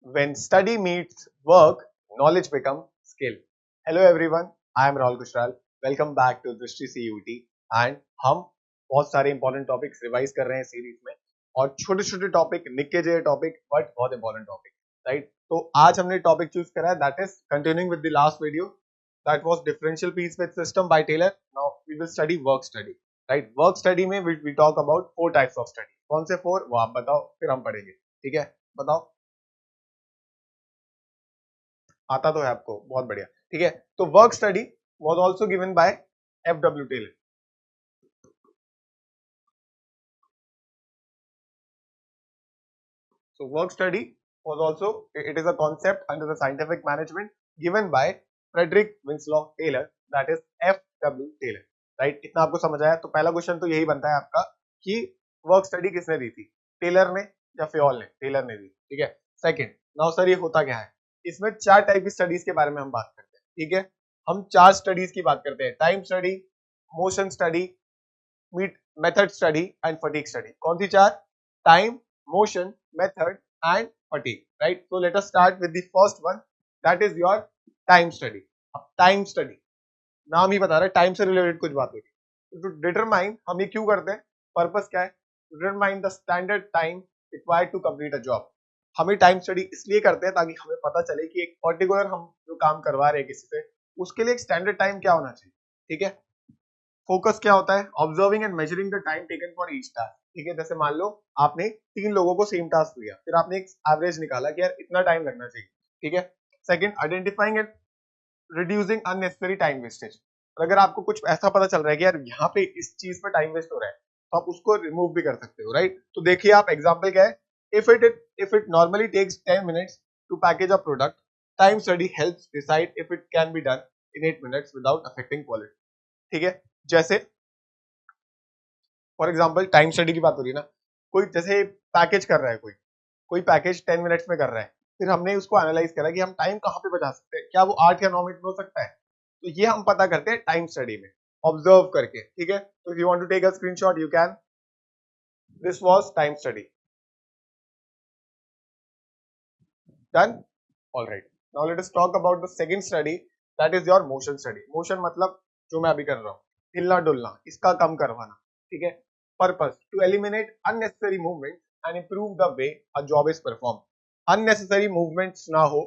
When study meets work, knowledge becomes skill. Hello everyone, I am Rahul Kushral. Welcome back to दृष्टि CUT and हम बहुत सारे important topics revise कर रहे हैं सीरीज में और छोटे छोटे टॉपिक निक्के जे टॉपिक बट बहुत इंपॉर्टेंट टॉपिक राइट. तो आज हमने टॉपिक चूज करा है that is continuing with the last video that was differential piece with system by Taylor. Now we will study work study. Right, work study में we talk about 4 types of study. कौन से 4 वो आप बताओ फिर हम पढ़ेंगे. ठीक है, बताओ. आता तो है आपको, बहुत बढ़िया. ठीक है, तो work study was also given by F W. Taylor. So work study was also, it is a concept under the scientific management given by Frederick Winslow Taylor, that is F.W. Taylor. Right, इतना आपको समझ आया. तो पहला question तो यही बनता है आपका कि वर्क स्टडी किसने दी थी, टेलर ने या फियोल ने? टेलर ने दी. ठीक है. सेकंड, नाउ सर ये होता क्या है? इसमें 4 टाइप की स्टडीज के बारे में हम बात करते हैं. ठीक है, हम 4 स्टडीज की बात करते हैं. Time study, motion study, method study and fatigue study. कौन सी 4? Time, motion, method and fatigue. Right, so let us start with the first one, that is your time study. अब time study नाम ही बता रहा है टाइम से related कुछ बात होगी. टू डिटरमाइन, हम ये क्यों करते हैं, पर्पस क्या है? To determine the standard time required to complete a job. हमें टाइम स्टडी इसलिए करते हैं ताकि हमें पता चले कि एक पर्टिकुलर हम जो काम करवा रहे हैं किसी से, उसके लिए एक स्टैंडर्ड टाइम क्या होना चाहिए. ठीक है. फोकस क्या होता है? Observing and measuring the time taken for each task. ठीक है, जैसे मान लो आपने 3 लोगों को सेम टास्क दिया, फिर आपने एक एवरेज निकाला कि यार इतना टाइम लगना चाहिए. ठीक है. Second, identifying and reducing unnecessary time wastage. अगर आपको कुछ ऐसा पता चल रहा है कि यार यहाँ पे इस चीज पे टाइम वेस्ट हो रहा है, तो आप उसको रिमूव भी कर सकते हो. राइट, तो देखिए आप एग्जांपल क्या है. If it normally takes 10 minutes to package a product, time study helps decide if it can be done in 8 minutes without affecting quality. ठीक है. जैसे फॉर एग्जाम्पल टाइम स्टडी की बात हो रही है ना, कोई जैसे पैकेज कर रहा है, कोई कोई पैकेज 10 मिनट्स में कर रहा है, फिर हमने उसको एनालाइज करा कि हम टाइम कहाँ पे बचा सकते हैं, क्या वो 8 या 9 मिनट में हो सकता है. तो ये हम पता करते हैं टाइम स्टडी में, ऑब्जर्व करके. ठीक है, तो if you want to take a screenshot you can. This was time study. Done. All right, now let us talk about the second study, that is your motion study. Motion मतलब जो मैं अभी कर रहा हूँ, हिलना डुलना, इसका कम करवाना. ठीक है. Purpose, to eliminate unnecessary movement and improve the way a job is perform. Unnecessary movements ना हो.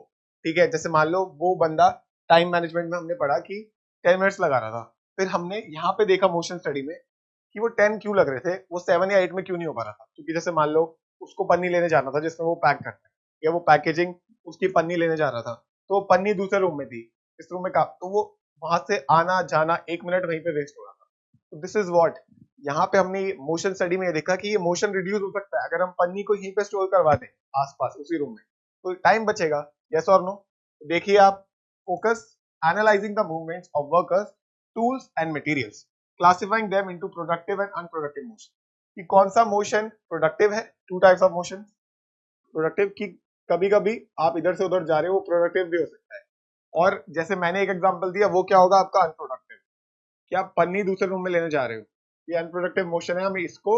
ठीक है, जैसे मान लो वो बंदा, टाइम मैनेजमेंट में हमने पढ़ा कि 10 मिनट्स लगा रहा था, फिर हमने यहाँ पे देखा मोशन स्टडी में कि वो 10 क्यों लग रहे थे, वो 7 या 8 में क्यों नहीं हो पा रहा था. क्योंकि जैसे मान लो उसको पन्नी लेने जाना था जिसमें वो पैक करता है, या वो पैकेजिंग उसकी पन्नी लेने जा रहा था, तो पन्नी दूसरे रूम में थी, इस रूम में का, तो वो वहां से आना जाना 1 मिनट वहीं पे वेस्ट हो रहा था. तो दिस इज व्हाट, यहाँ पे हमने मोशन स्टडी में देखा कि ये मोशन रिड्यूस हो सकता है अगर हम पन्नी को यहीं पे स्टोर करवा दें आसपास उसी रूम में, तो टाइम बचेगा. यस और नो? देखिए आप, focus, analysing the movements of workers, tools and materials, classifying them into productive and unproductive motion. कि कौन सा मोशन प्रोडक्टिव है. 2 टाइप्स ऑफ मोशन. प्रोडक्टिव की कभी कभी आप इधर से उधर जा रहे हो, वो प्रोडक्टिव भी हो सकता है. और जैसे मैंने एक एग्जांपल दिया, वो क्या होगा आपका अनप्रोडक्टिव, कि आप पन्नी दूसरे रूम में लेने जा रहे हो, ये अनप्रोडक्टिव मोशन है, हमें इसको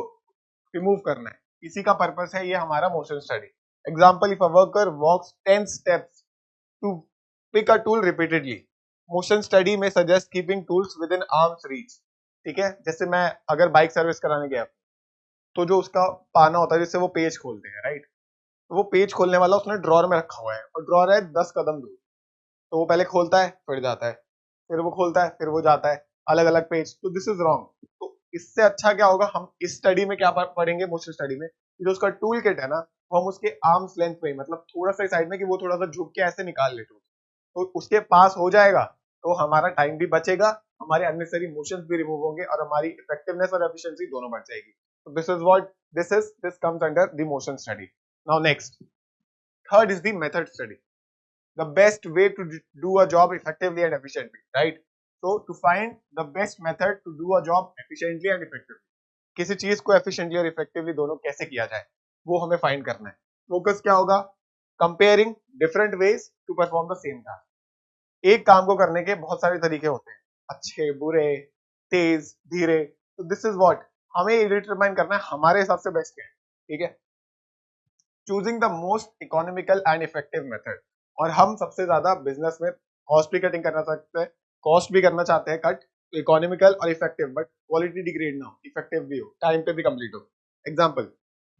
रिमूव करना है. इसी का पर्पस है ये हमारा motion study. Example, if a worker walks 10 steps to pick a tool repeatedly, motion study में suggest keeping tools within arms reach. ठीक है, जैसे मैं अगर बाइक सर्विस कराने गया, तो जो उसका पाना होता है जिससे वो पेज खोलते हैं, राइट, तो वो पेज खोलने वाला उसने ड्रॉर में रखा हुआ है और ड्रॉर है 10 कदम दूर. तो वो पहले खोलता है फिर जाता है, फिर वो खोलता है फिर वो जाता है, अलग अलग पेज. तो दिस इज रॉन्ग. तो इससे अच्छा क्या होगा, हम इस स्टडी में क्या पढ़ेंगे, मोशन स्टडी में, कि जो उसका टूल किट है ना, वो हम उसके आर्म्स लेंथ पे, मतलब थोड़ा सा साइड में, कि वो थोड़ा सा झुक के ऐसे निकाल ले टूल, तो उसके पास हो जाएगा, तो हमारा टाइम भी बचेगा, हमारे अननेसेसरी मोशंस भी रिमूव होंगे और हमारी इफेक्टिवनेस और एफिशिएंसी दोनों बढ़ जाएगी. तो this is what this comes under the motion study. Now next, third is the method study. The best way to do a job effectively and efficiently, right? So to find the best method to do a job efficiently and effectively, किसी चीज को efficiently और effectively दोनों कैसे किया जाए, वो हमें फाइंड करना है. फोकस क्या होगा? Comparing different ways to perform the same task. एक काम को करने के बहुत सारे तरीके होते हैं, अच्छे, बुरे, तेज, धीरे. तो दिस इज व्हाट, हमें डिटरमाइन करना है हमारे हिसाब से बेस्ट क्या है. ठीक है. Choosing the most economical and effective method. और हम सबसे ज्यादा बिजनेस में कॉस्ट भी कटिंग करना सकते हैं, कॉस्ट भी करना चाहते हैं कट, तो इकोनॉमिकल और इफेक्टिव, बट क्वालिटी डिग्रेड ना हो, इफेक्टिव भी हो, टाइम पे भी कंप्लीट हो। Example,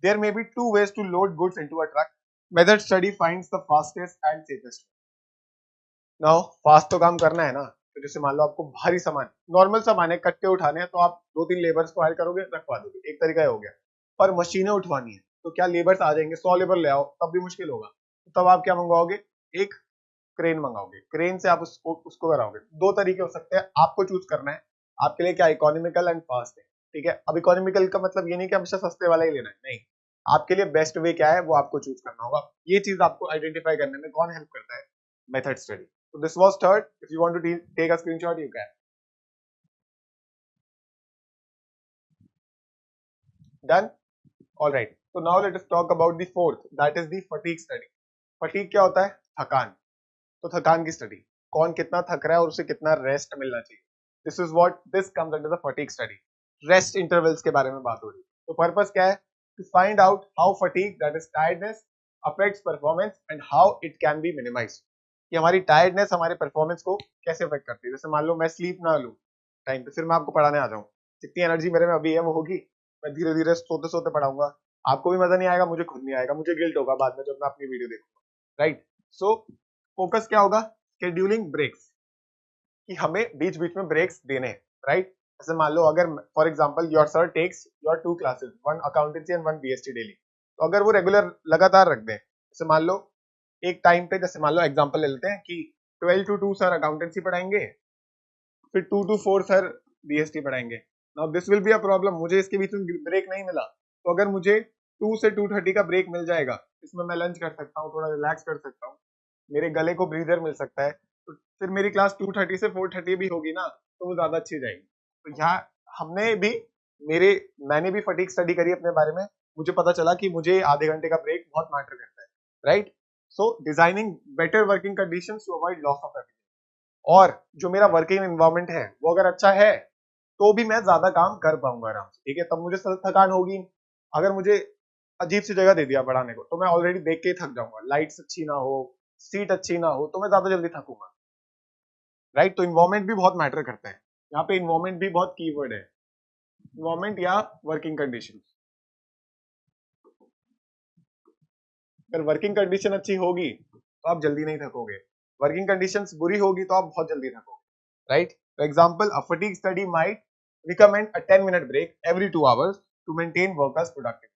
there may be two ways to load goods into a truck, method study finds the fastest and safest. Now fast तो काम करना है ना, तो जैसे मान लो आपको भारी सामान, नॉर्मल सामान है, कट्टे उठाने हैं, तो आप 2-3 लेबर्स को हायर करोगे, रखवा दोगे, एक तरीका हो गया। पर मशीनें उठवानी है तो क्या लेबर्स आ जाएंगे, 100 लेबर ले आओ तब भी मुश्किल होगा, तो तब आप क्या मंगवाओगे, एक क्रेन मंगाओगे, क्रेन से आप उसको कराओगे। दो तरीके हो सकते हैं, आपको चूज करना है आपके लिए क्या इकोनॉमिकल एंड फास्ट है। ठीक है, अब इकोनॉमिकल का मतलब ये नहीं कि हमेशा सस्ते वाला ही लेना है, नहीं, आपके लिए बेस्ट वे क्या है वो आपको चूज करना होगा। ये चीज आपको आइडेंटिफाई करने में कौन हेल्प करता है, method study. So this was third. If you want to take a screenshot, you can. Done? All right. So now let us talk about the fourth. That is the fatigue study. Fatigue क्या होता है? थकान। तो थकान की study, कौन कितना थक रहा है और उसे कितना रेस्ट मिलना चाहिए। This is what this comes under the fatigue study. Rest intervals के बारे में बात हो रही है। तो पर्पस क्या है, to find out how fatigue that is tiredness affects performance and how it can be minimised. कि हमारी टायर्डनेस हमारे परफॉर्मेंस को कैसे अफेक्ट करती है। जैसे मान लो मैं स्लीप ना लूं टाइम पे, फिर मैं आपको पढ़ाने आ जाऊं, जितनी एनर्जी मेरे में अभी है वो होगी, मैं धीरे धीरे सोते सोते पढ़ाऊंगा, आपको भी मजा नहीं आएगा, मुझे खुद नहीं आएगा, मुझे गिल्ट होगा बाद में जब मैं अपनी वीडियो देखूंगा, राइट। सो फोकस क्या होगा, शेड्यूलिंग ब्रेक्स, कि हमें बीच बीच में ब्रेक्स देने हैं, राइट। जैसे मान लो अगर for example your sir takes your 2 classes, one accountancy and one BST daily, तो अगर वो रेगुलर लगातार रख दें, जैसे मान लो एक टाइम पे, जैसे मान लो एग्जांपल ले लेते हैं कि 12 to 2 सर अकाउंटेंसी पढ़ाएंगे, फिर 2 to 4 सर बीएसटी पढ़ाएंगे। Now this will be a problem, मुझे इसके बीच में ब्रेक नहीं मिला, तो अगर मुझे 2 से 2:30 का ब्रेक मिल जाएगा, इसमें मैं लंच कर सकता हूँ, थोड़ा रिलैक्स कर सकता हूँ, मेरे गले को ब्रीदर मिल सकता है, तो फिर मेरी क्लास 2:30 से 4:30 भी होगी ना, तो वो ज्यादा अच्छी जाएगी। तो यहाँ हमने भी मैंने भी फटीग स्टडी करी अपने बारे में, मुझे पता चला कि मुझे आधे घंटे का ब्रेक बहुत मैटर करता है, right. So designing better working conditions to avoid loss of efficiency. और जो मेरा वर्किंग एनवायरनमेंट है वो अगर अच्छा है तो भी मैं ज्यादा काम कर पाऊंगा आराम से, ठीक है, तब मुझे थकान होगी। अगर मुझे अजीब सी जगह दे दिया पढ़ाने को, तो मैं ऑलरेडी देख के ही थक जाऊंगा, लाइट्स अच्छी ना हो, सीट अच्छी ना हो, तो मैं ज्यादा जल्दी थकूंगा, राइट। तो इन्वायरमेंट भी बहुत मैटर करता है, यहाँ पे इन्वायरमेंट भी बहुत कीवर्ड है, इन्वायरमेंट या वर्किंग कंडीशन। अगर वर्किंग कंडीशन अच्छी होगी तो आप जल्दी नहीं थकोगे, वर्किंग कंडीशंस बुरी होगी तो आप बहुत जल्दी थकोगे, right. For example a fatigue study might recommend a 10-minute break every 2 hours to maintain workers productivity.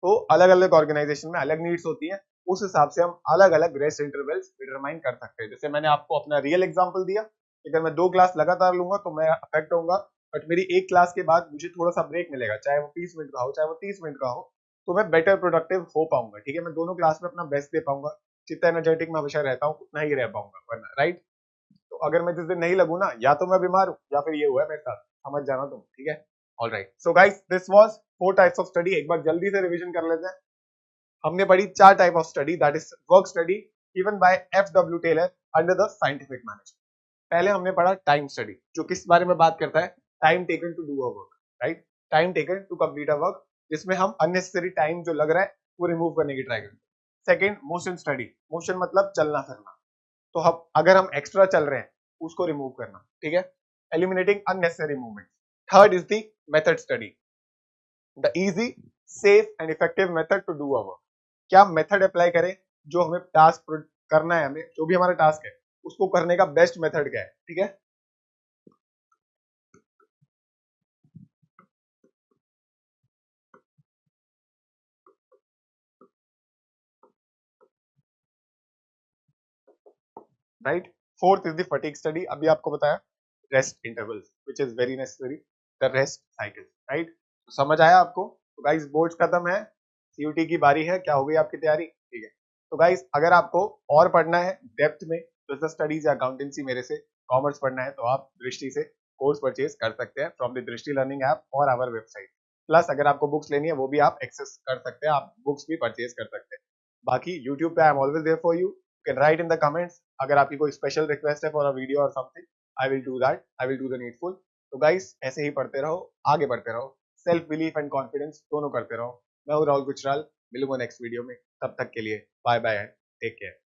तो अलग अलग ऑर्गेनाइजेशन में अलग नीड्स होती है, उस हिसाब से हम अलग अलग रेस्ट इंटरवल्स डिटरमाइन कर सकते हैं। जैसे मैंने आपको अपना रियल एग्जांपल दिया, अगर मैं 2 क्लास लगातार लूंगा तो मैं अफेक्ट होऊंगा, बट मेरी एक क्लास के बाद मुझे थोड़ा सा ब्रेक मिलेगा, चाहे वो 20 मिनट का हो चाहे वो 30 मिनट का हो, तो मैं बेटर प्रोडक्टिव हो पाऊंगा, ठीक है, मैं दोनों क्लास में अपना बेस्ट दे पाऊंगा, जितना एनर्जेटिक मैं हमेशा रहता हूँ उतना ही रह पाऊंगा, वरना राइट। तो अगर मैं जिस दिन नहीं लगू ना, या तो मैं बीमार हूँ या फिर ये हुआ है मेरे साथ, समझ जाना तुम, ठीक है। Alright, so guys this was 4 types of study. एक बार जल्दी से रिवीजन कर लेते हैं। हमने पढ़ी 4 type of study, that is work study given by F W. Taylor under the scientific management. पहले हमने पढ़ा टाइम स्टडी, जो किस बारे में बात करता है, time taken to do a work, right, time taken to complete a work, जिसमें हम अननेसेसरी टाइम जो लग रहा है वो रिमूव करने की ट्राई करते हैं। सेकंड, मोशन स्टडी, मोशन मतलब चलना फिरना, तो हम अगर हम एक्स्ट्रा चल रहे हैं उसको रिमूव करना, ठीक है, eliminating unnecessary movement. Third is the method study, the easy safe and effective method to do a work, क्या मेथड अप्लाई करें, जो हमें टास्क करना है, हमें जो भी हमारा टास्क है उसको करने का बेस्ट मेथड क्या है, ठीक है। Right. Fourth is the fatigue study, अभी आपको बताया, rest intervals which is very necessary, the rest cycle, right. तो समझ आया आपको। तो गाइस बोर्ड्स खत्म है, सीयूटी की बारी है, क्या हो गई आपकी तैयारी, ठीक है। तो गाइस अगर आपको और पढ़ना है डेप्थ में बिजनेस स्टडीज या अकाउंटेंसी मेरे से कॉमर्स पढ़ना है, तो आप दृष्टि से कोर्स परचेज कर सकते हैं फ्रॉम द दृष्टि लर्निंग ऐप और आवर वेबसाइट। प्लस अगर आपको बुक्स लेनी है वो भी आप एक्सेस कर सकते हैं, आप बुक्स भी परचेज कर सकते हैं। बाकी यूट्यूब पे I am always there for you, can write in the comments अगर आपकी कोई स्पेशल रिक्वेस्ट है फॉर अ वीडियो और something, I will do that, I will do the needful. तो गाइस ऐसे ही पढ़ते रहो, आगे बढ़ते रहो, सेल्फ बिलीफ एंड कॉन्फिडेंस दोनों करते रहो। मैं हूँ राहुल गुजराल, मिलूंगा नेक्स्ट वीडियो में। तब तक के लिए bye bye and take care.